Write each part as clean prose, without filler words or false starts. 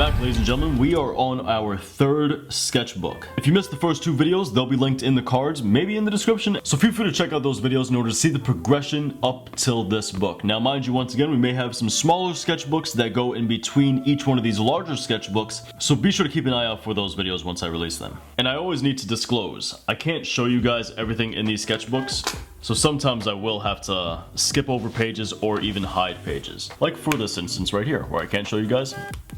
back, ladies and gentlemen. We are on our third sketchbook. If you missed the first two videos, they'll be linked in the cards, maybe in the description. So feel free to check out those videos in order to see the progression up till this book. Now, mind you, once again, we may have some smaller sketchbooks that go in between each one of these larger sketchbooks. So be sure to keep an eye out for those videos once I release them. And I always need to disclose, I can't show you guys everything in these sketchbooks. So sometimes I will have to skip over pages or even hide pages. Like for this instance right here, where I can't show you guys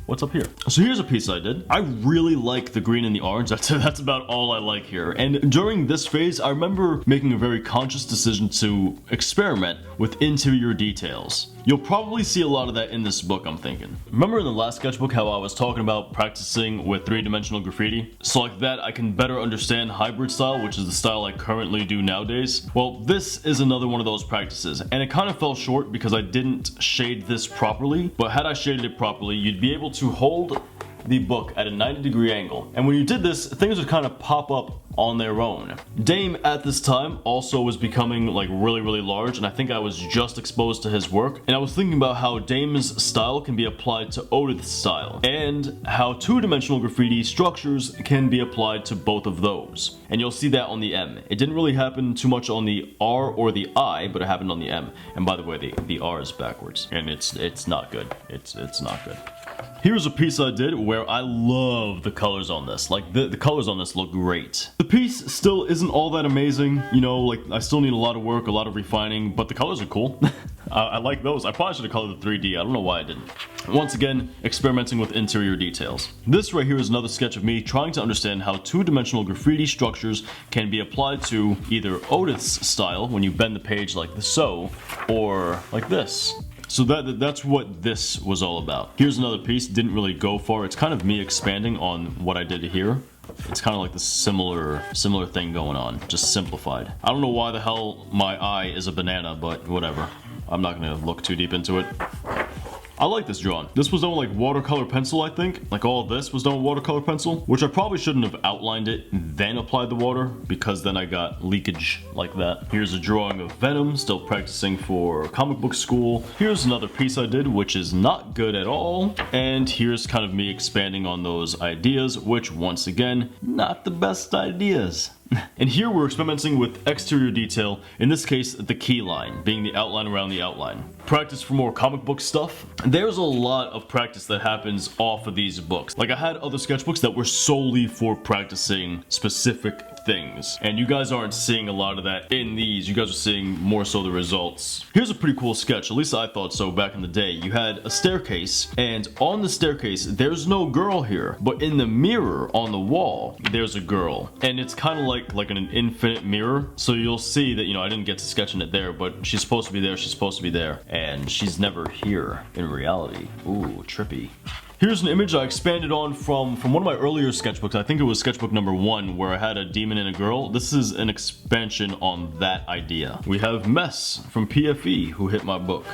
what's up here. So here's a piece I did. I really like the green and the orange. That's about all I like here. And during this phase, I remember making a very conscious decision to experiment with interior details. You'll probably see a lot of that in this book, I'm thinking. Remember in the last sketchbook how I was talking about practicing with three-dimensional graffiti? So like that, I can better understand hybrid style, which is the style I currently do nowadays. Well, this is another one of those practices, and it kind of fell short because I didn't shade this properly. But had I shaded it properly, you'd be able to hold the book at a 90-degree angle. And when you did this, things would kind of pop up on their own. Dame at this time also was becoming like really large, and I think I was just exposed to his work. And I was thinking about how Dame's style can be applied to Odith's style, and how two-dimensional graffiti structures can be applied to both of those. And you'll see that on the M. It didn't really happen too much on the R or the I, but it happened on the M. And by the way, the R is backwards, and it's not good. It's not good. Here's a piece I did where I love the colors on this. Like the colors on this look great. The piece still isn't all that amazing, you know, like I still need a lot of work, a lot of refining, but the colors are cool. I like those. I probably should have colored the 3D. I don't know why I didn't. Once again, experimenting with interior details. This right here is another sketch of me trying to understand how two-dimensional graffiti structures can be applied to either Odith's style, when you bend the page like so, or like this. So that's what this was all about. Here's another piece, didn't really go far. It's kind of me expanding on what I did here. It's kind of like the similar thing going on, just simplified. I don't know why the hell my eye is a banana, but whatever. I'm not gonna look too deep into it. I like this drawing. This was done with like watercolor pencil, I think. Like all of this was done with watercolor pencil, which I probably shouldn't have outlined it and then applied the water, because then I got leakage like that. Here's a drawing of Venom, still practicing for comic book school. Here's another piece I did, which is not good at all. And here's kind of me expanding on those ideas, which once again, not the best ideas. And here we're experimenting with exterior detail, in this case the key line, being the outline around the outline. Practice for more comic book stuff. There's a lot of practice that happens off of these books. Like I had other sketchbooks that were solely for practicing specific things, and you guys aren't seeing a lot of that in these. You guys are seeing more so the results. Here's a pretty cool sketch, at least I thought so back in the day. You had a staircase, and on the staircase there's no girl here, but in the mirror on the wall there's a girl, and it's kind of like an infinite mirror. So you'll see that, you know, I didn't get to sketching it there, but she's supposed to be there, she's supposed to be there, and she's never here in reality. Ooh, trippy. Here's an image I expanded on from one of my earlier sketchbooks. I think it was sketchbook number 1, where I had a demon and a girl. This is an expansion on that idea. We have Mess from PFE, who hit my book.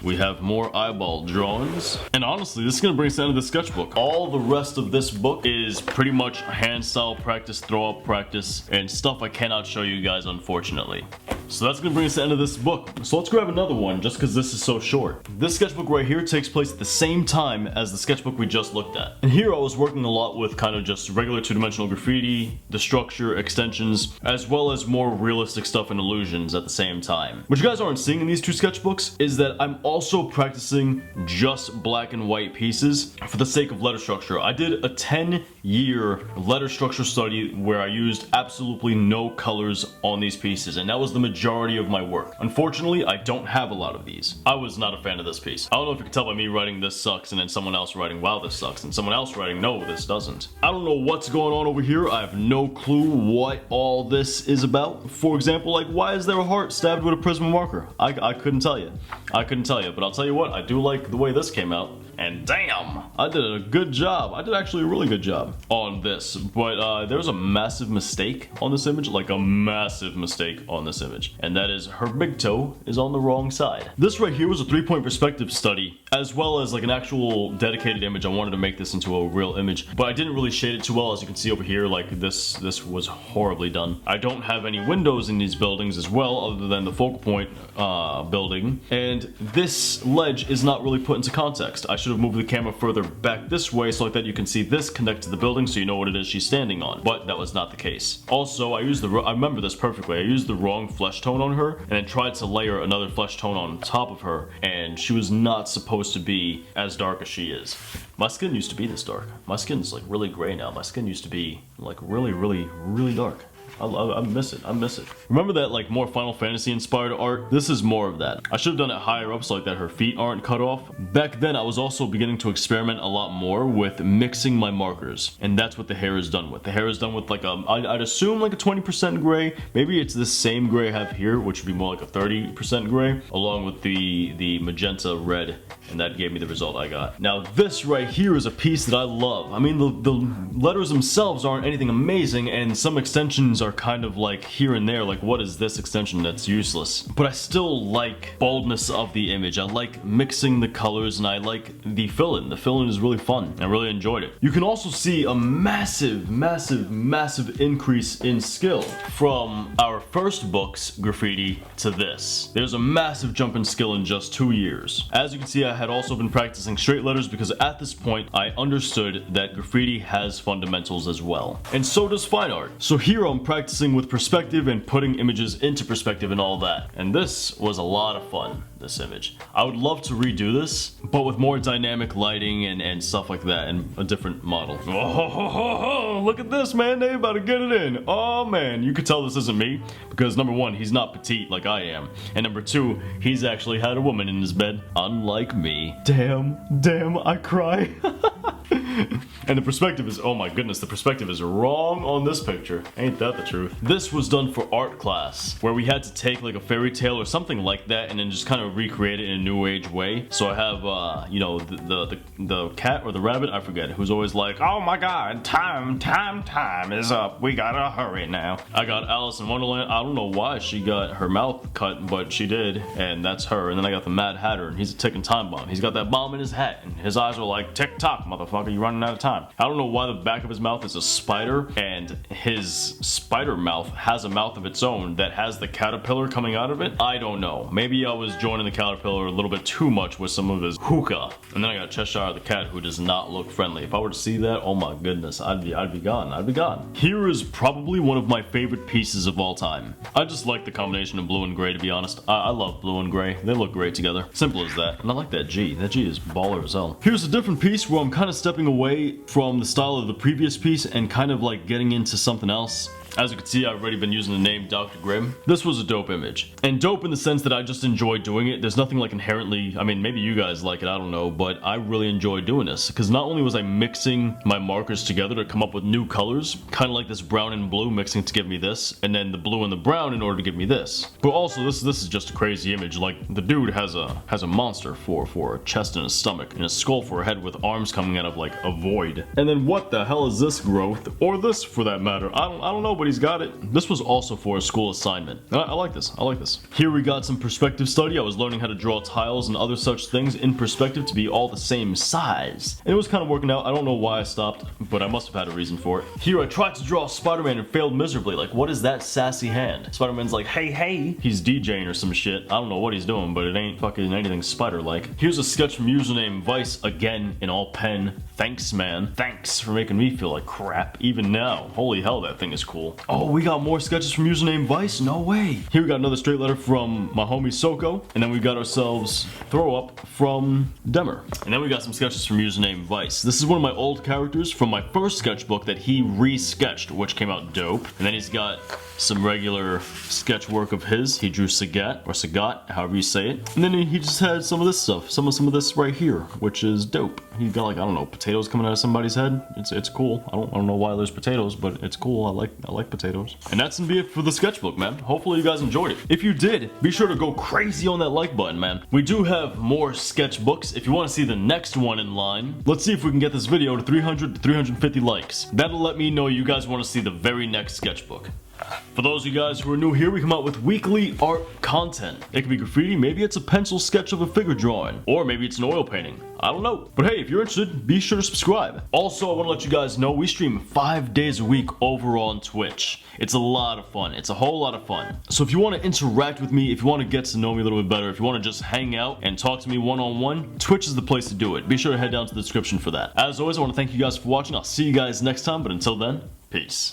We have more eyeball drawings. And honestly, this is gonna bring us down to the sketchbook. All the rest of this book is pretty much hand style practice, throw up practice, and stuff I cannot show you guys, unfortunately. So that's gonna bring us to the end of this book. So let's grab another one, just because this is so short. This sketchbook right here takes place at the same time as the sketchbook we just looked at. And here I was working a lot with kind of just regular two-dimensional graffiti, the structure, extensions, as well as more realistic stuff and illusions at the same time. What you guys aren't seeing in these two sketchbooks is that I'm also practicing just black and white pieces for the sake of letter structure. I did a 10-year letter structure study where I used absolutely no colors on these pieces, and that was the majority of my work. Unfortunately, I don't have a lot of these. I was not a fan of this piece. I don't know if you can tell by me writing this sucks and then someone else writing wow this sucks and someone else writing no this doesn't. I don't know what's going on over here. I have no clue what all this is about. For example, like, why is there a heart stabbed with a Prisma marker? I couldn't tell you. I couldn't tell you, but I'll tell you what, I do like the way this came out. And damn, I did a good job. I did actually a really good job on this. But there was a massive mistake on this image, like a massive mistake on this image. And that is her big toe is on the wrong side. This right here was a 3-point perspective study, as well as like an actual dedicated image. I wanted to make this into a real image, but I didn't really shade it too well. As you can see over here, like this was horribly done. I don't have any windows in these buildings as well, other than the focal point building. And this ledge is not really put into context. I should have moved the camera further back this way so like that you can see this connect to the building so you know what it is she's standing on. But that was not the case. Also, I remember this perfectly. I used the wrong flesh tone on her and then tried to layer another flesh tone on top of her, and she was not supposed to be as dark as she is. My skin used to be this dark. My skin's like really gray now. My skin used to be like really dark. I miss it. I miss it. Remember that like more Final Fantasy inspired art? This is more of that. I should have done it higher up so like that her feet aren't cut off. Back then I was also beginning to experiment a lot more with mixing my markers, and that's what the hair is done with. The hair is done with like I'd assume like a 20% gray. Maybe it's the same gray I have here, which would be more like a 30% gray, along with the magenta red, and that gave me the result I got. Now this right here is a piece that I love. I mean the letters themselves aren't anything amazing, and some extensions are kind of like here and there, like what is this extension that's useless, but I still like boldness of the image. I like mixing the colors, and I like the fill-in. The fill-in is really fun. I really enjoyed it. You can also see a massive increase in skill from our first book's graffiti to this. There's a massive jump in skill in just 2 years. As you can see, I had also been practicing straight letters because at this point I understood that graffiti has fundamentals as well, and so does fine art. So here I'm practicing with perspective and putting images into perspective and all that. And this was a lot of fun, this image. I would love to redo this, but with more dynamic lighting and stuff like that, and a different model. Oh, look at this, man. They about to get it in. Oh man, you could tell this isn't me because number one, he's not petite like I am. And number two, he's actually had a woman in his bed, unlike me. Damn, I cry. And the perspective is, oh my goodness, the perspective is wrong on this picture. Ain't that the truth? This was done for art class, where we had to take like a fairy tale or something like that and then just kind of recreate it in a new age way. So I have, you know, the cat or the rabbit, I forget, who's always like, oh my god, time is up. We gotta hurry now. I got Alice in Wonderland. I don't know why she got her mouth cut, but she did, and that's her. And then I got the Mad Hatter, and he's a ticking time bomb. He's got that bomb in his hat, and his eyes are like, tick tock, motherfucker, you running out of time. I don't know why the back of his mouth is a spider, and his spider mouth has a mouth of its own that has the caterpillar coming out of it. I don't know. Maybe I was joining the caterpillar a little bit too much with some of his hookah. And then I got Cheshire the cat, who does not look friendly. If I were to see that, oh my goodness, I'd be gone. Here is probably one of my favorite pieces of all time. I just like the combination of blue and gray, to be honest. I love blue and gray. They look great together. Simple as that. And I like that G. That G is baller as hell. Here's a different piece where I'm kind of stepping away from the style of the previous piece and kind of like getting into something else. As you can see, I've already been using the name Dr. Grimm. This was a dope image. And dope in the sense that I just enjoy doing it. There's nothing like inherently, I mean, maybe you guys like it, I don't know, but I really enjoy doing this. Because not only was I mixing my markers together to come up with new colors, kind of like this brown and blue mixing to give me this, and then the blue and the brown in order to give me this. But also, this is just a crazy image. Like, the dude has a monster for a chest and a stomach, and a skull for a head with arms coming out of like a void. And then what the hell is this growth? Or this for that matter. I don't know, but he's got it. This was also for a school assignment. I like this. I like this. Here we got some perspective study. I was learning how to draw tiles and other such things in perspective to be all the same size. And it was kind of working out. I don't know why I stopped, but I must have had a reason for it. Here I tried to draw Spider-Man and failed miserably. Like, what is that sassy hand? Spider-Man's like, hey. He's DJing or some shit. I don't know what he's doing, but it ain't fucking anything spider-like. Here's a sketch from username Vice, again in all pen. Thanks, man. Thanks for making me feel like crap, even now. Holy hell, that thing is cool. Oh, we got more sketches from username Vice? No way. Here we got another straight letter from my homie Soko, and then we got ourselves Throw Up from Demer. And then we got some sketches from username Vice. This is one of my old characters from my first sketchbook that he re-sketched, which came out dope. And then he's got some regular sketch work of his. He drew Sagat, or Sagat, however you say it. And then he just had some of this stuff, some of this right here, which is dope. He got like, I don't know, potatoes coming out of somebody's head. It's cool. I don't know why there's potatoes, but it's cool. I like potatoes. And that's gonna be it for the sketchbook, man. Hopefully you guys enjoyed it. If you did, be sure to go crazy on that like button, man. We do have more sketchbooks. If you want to see the next one in line, let's see if we can get this video to 300 to 350 likes. That'll let me know you guys want to see the very next sketchbook. For those of you guys who are new here, we come out with weekly art content. It could be graffiti, maybe it's a pencil sketch of a figure drawing, or maybe it's an oil painting. I don't know. But hey, if you're interested, be sure to subscribe. Also, I want to let you guys know we stream 5 days a week over on Twitch. It's a lot of fun. It's a whole lot of fun. So if you want to interact with me, if you want to get to know me a little bit better, if you want to just hang out and talk to me one-on-one, Twitch is the place to do it. Be sure to head down to the description for that. As always, I want to thank you guys for watching. I'll see you guys next time, but until then, peace.